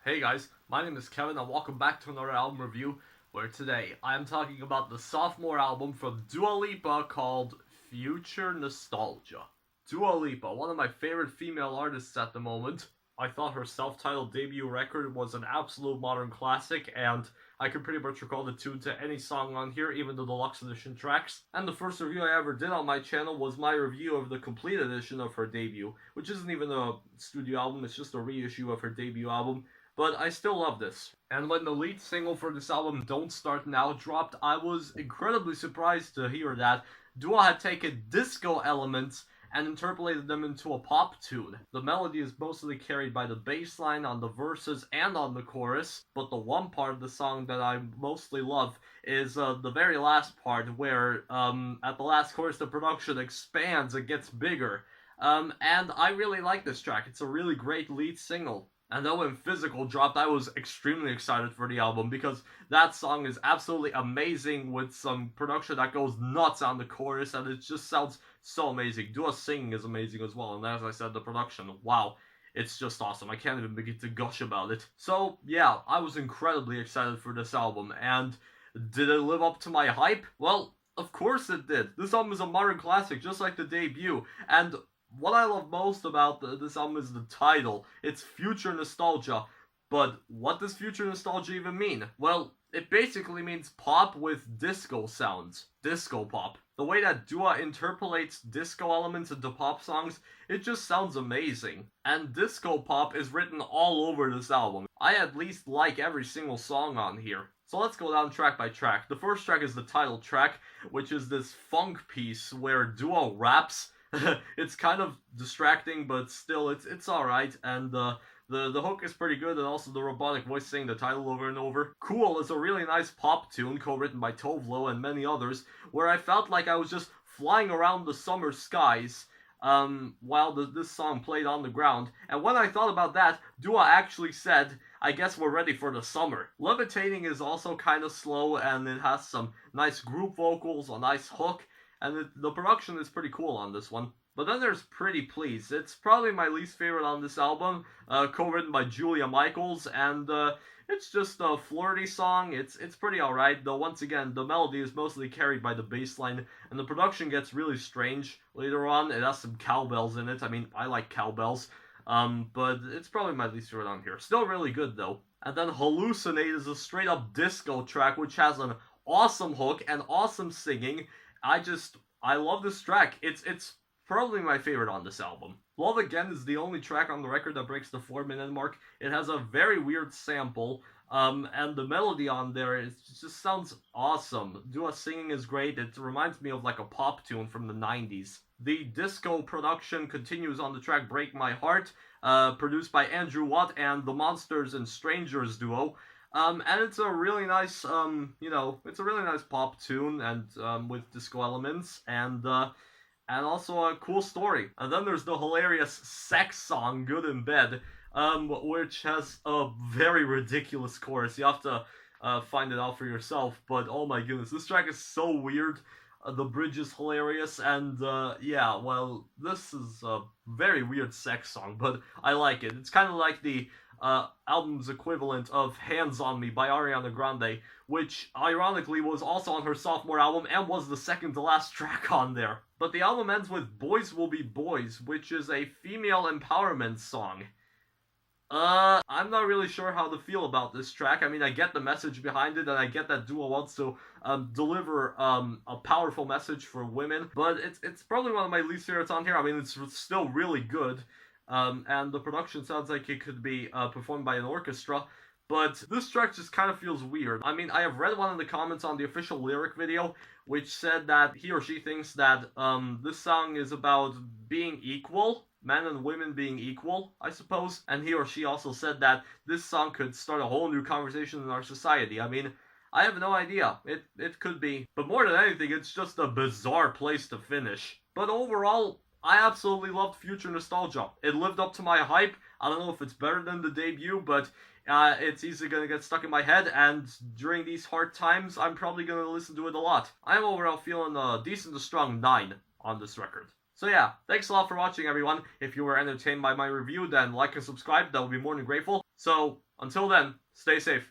Hey guys, my name is Kevin and welcome back to another album review where today I am talking about the sophomore album from Dua Lipa called Future Nostalgia. Dua Lipa, one of my favorite female artists at the moment. I thought her self-titled debut record was an absolute modern classic, and I can pretty much recall the tune to any song on here, even the deluxe edition tracks. And the first review I ever did on my channel was my review of the complete edition of her debut, which isn't even a studio album, it's just a reissue of her debut album. But I still love this. And when the lead single for this album, Don't Start Now, dropped, I was incredibly surprised to hear that Dua had taken disco elements and interpolated them into a pop tune. The melody is mostly carried by the bass line on the verses and on the chorus, but the one part of the song that I mostly love is the very last part where at the last chorus the production expands and gets bigger. And I really like this track. It's a really great lead single. And then when Physical dropped, I was extremely excited for the album because that song is absolutely amazing with some production that goes nuts on the chorus, and it just sounds so amazing. Dua's singing is amazing as well, and as I said, the production, wow, it's just awesome. I can't even begin to gush about it. So, yeah, I was incredibly excited for this album, and did it live up to my hype? Well, of course it did. This album is a modern classic, just like the debut, and what I love most about this album is the title. It's Future Nostalgia. But what does Future Nostalgia even mean? Well, it basically means pop with disco sounds. Disco pop. The way that Dua interpolates disco elements into pop songs, it just sounds amazing. And disco pop is written all over this album. I at least like every single song on here. So let's go down track by track. The first track is the title track, which is this funk piece where Dua raps. It's kind of distracting, but still, it's alright, and the hook is pretty good, and also the robotic voice saying the title over and over. Cool is a really nice pop tune, co-written by Tovlo and many others, where I felt like I was just flying around the summer skies, while this song played on the ground. And when I thought about that, Dua actually said, I guess we're ready for the summer. Levitating is also kind of slow, and it has some nice group vocals, a nice hook, and the production is pretty cool on this one. But then there's Pretty Please. It's probably my least favorite on this album, co-written by Julia Michaels, and it's just a flirty song. It's pretty alright, though once again, the melody is mostly carried by the bass line, and the production gets really strange later on. It has some cowbells in it. I mean, I like cowbells, but it's probably my least favorite on here. Still really good, though. And then Hallucinate is a straight-up disco track, which has an awesome hook and awesome singing. I love this track. It's probably my favorite on this album. Love Again is the only track on the record that breaks the 4-minute mark. It has a very weird sample, and the melody on there, it just sounds awesome. Dua's singing is great. It reminds me of like a pop tune from the 90s. The disco production continues on the track Break My Heart, produced by Andrew Watt and the Monsters and Strangers duo. And it's a really nice, it's a really nice pop tune and with disco elements and also a cool story. And then there's the hilarious sex song Good in Bed, which has a very ridiculous chorus. You have to find it out for yourself. But oh my goodness, this track is so weird. The bridge is hilarious, and yeah, well, this is a very weird sex song, but I like it. It's kind of like the album's equivalent of Hands on Me by Ariana Grande, which ironically was also on her sophomore album and was the second to last track on there. But the album ends with Boys Will Be Boys, which is a female empowerment song. I'm not really sure how to feel about this track. I mean, I get the message behind it, and I get that Dua wants to deliver a powerful message for women, but it's probably one of my least favorites on here. I mean, it's still really good. And the production sounds like it could be performed by an orchestra, but this track just kind of feels weird. I mean, I have read one of the comments on the official lyric video, which said that he or she thinks that this song is about being equal, men and women being equal, I suppose, and he or she also said that this song could start a whole new conversation in our society. I mean, I have no idea. It could be, but more than anything, it's just a bizarre place to finish. But overall, I absolutely loved Future Nostalgia. It lived up to my hype. I don't know if it's better than the debut, but it's easily going to get stuck in my head, and during these hard times, I'm probably going to listen to it a lot. I'm overall feeling a decent to strong 9 on this record. So yeah, thanks a lot for watching, everyone. If you were entertained by my review, then like and subscribe. That would be more than grateful. So, Until then, stay safe.